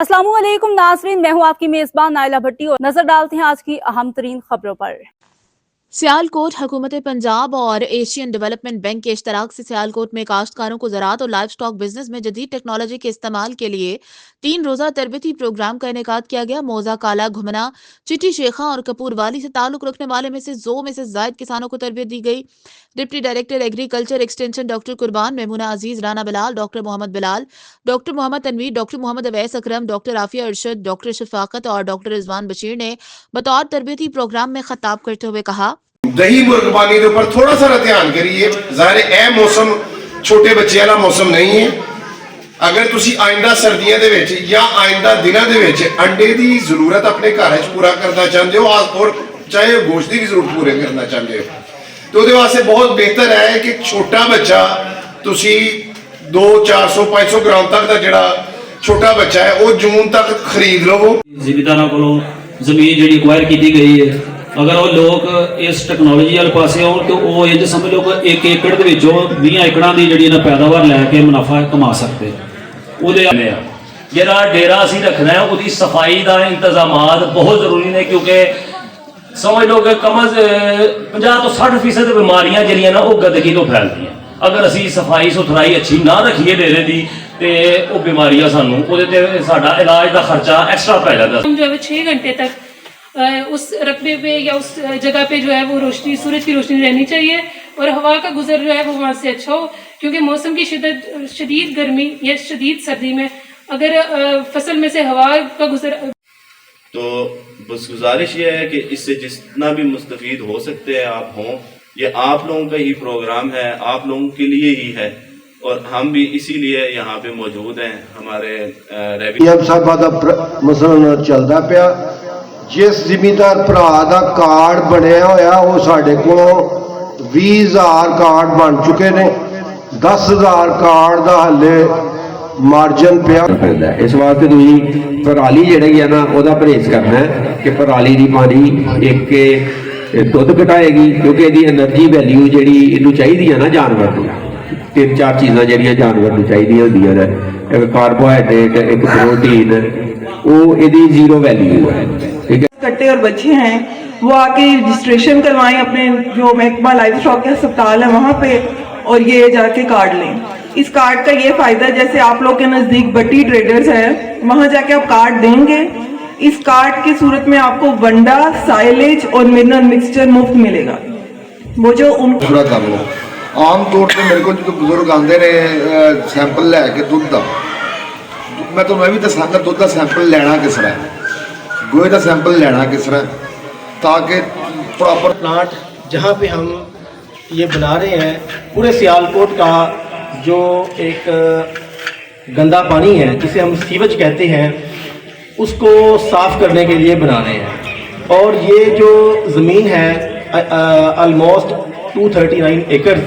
अस्सलामुअलैकुम नाज़रीन, मैं हूँ आपकी मेज़बान नाइला भट्टी और नजर डालते हैं आज की अहम तरीन खबरों पर। सियालकोट हुकूमत पंजाब और एशियन डेवलपमेंट बैंक के इश्तराक से सियालकोट में काश्तकारों को ज़राअत और लाइव स्टॉक बिजनेस में जदीद टेक्नोलॉजी के इस्तेमाल के लिए 3 रोज़ा तरबती प्रोग्राम का इनेकाद किया गया। मौजा, काला, घुमना, चिटी शेखा और कपूरवाली से ताल्लुक रखने वाले में से जायद किसानों को तरबियत दी गई। Deputy director agriculture extension doctor Qurban, Maimoona Aziz, Rana Bilal, doctor Muhammad Bilal, doctor Muhammad Tanveer, doctor Muhammad Awais Akram, doctor Afia Arshad, doctor Shafqat और डॉक्टर रिजवान बशीर ने बतौर तरबियती प्रोग्राम में खिताब करते हुए कहा, दही मुर्गबानी के ऊपर थोड़ा सा ध्यान करिए। ज़ाहिर है मौसम छोटे बच्चे वाला मौसम नहीं है। अगर तुसी आइंदा सर्दियों दे विच या आइंदा दिनों दे विच अंडे की जरूरत अपने घर पूरा करना चाहते हो और चाहे गोश्त की भी जरूरत पूरे करना चाहते हो तो उसके वास्ते बहुत बेहतर है कि छोटा बच्चा तुसी 200-400-500 ग्राम तक का जिहड़ा छोटा बच्चा है वो जून तक खरीद लो। जिमीदारों को जमीन जी एक्वायर की गई है, अगर वो लोग इस टैक्नोलॉजी वाले पासे आउण तो वो इंज समझ लो कि 1 एकड़ के 20 एकड़ों की जी पैदावार लैके मुनाफा कमा सकते। जो डेरा असी रखना है उसकी सफाई का इंतजाम बहुत जरूरी ने, क्योंकि समझ लो कि कम 50 तो 60% बीमारियां जिहड़ियां ना वो गंदगी तो फैलती हैं। अगर असी सफाई सुथराई अच्छी ना रखिए डेरे की तो वो बीमारियां सानू उहदे साडा इलाज का खर्चा एक्स्ट्रा पै जाता। हम जो है 6 घंटे तक उस रकबे पे या उस जगह पे जो है वो रोशनी, सूरज की रोशनी रहनी चाहिए और हवा का गुजर जो है वो वहाँ से अच्छा हो, क्योंकि मौसम की शदीद गर्मी या शदीद सर्दी में अगर फसल में से हवा का गुजर, तो बस गुजारिश ये है कि इससे जितना भी मुस्तफीद हो सकते हैं आप हों। ये आप लोगों का ही प्रोग्राम है, आप लोगों के लिए ही है और हम भी इसीलिए यहाँ पे मौजूद हैं। हमारे रेवेन्यू साहब का मसला चलता पाया। जिस जिमीदार भरा का कार्ड बनया होया वो साढ़े को 20,000 कार्ड बन चुके ने, 10,000 कार्ड का हले मार्जन पिया। इस वास्ते तुम पराली जी ना वह परहेज करना है कि पराली की पानी एक दुध घटाएगी, क्योंकि यदि एनर्जी वैल्यू जी चाहिए है ना जानवर को 3-4 चीज़ा जी जानवर को चाहिए होंगे ने, एक कार्बोहाइड्रेट, एक प्रोटीन, वो यदि 0 वैल्यू है। ठीक है, कट्टे और बच्चे हैं वो आके रजिस्ट्रेशन करवाएं अपने जो महकमा लाइफ स्टॉक के अस्पताल है वहाँ पे और ये जाके कार्ड लें। इस कार्ड का ये फायदा है, जैसे आप लोग के नजदीक बट्टी ट्रेडर्स है वहाँ जाके आप कार्ड देंगे, इस कार्ड की सूरत में आपको वंडा, साइलेज और मिनरल मिक्सचर मुफ्त मिलेगा। वो जो पूरा कर लो। आम तौर पर मेरे को जो बुजुर्ग आते ने सैंपल लैके दुध का, मैं तो भी दसांगा दुध का सैंपल लेना किस तरह, गोहे का सैंपल लेना किस तरह, ताकि प्रॉपर प्लांट जहाँ पे हम ये बना रहे हैं पूरे सियालकोट का जो एक गंदा पानी है जिसे हम सीवेज कहते हैं उसको साफ़ करने के लिए बना रहे हैं। और ये जो ज़मीन है ऑलमोस्ट 239 एकड़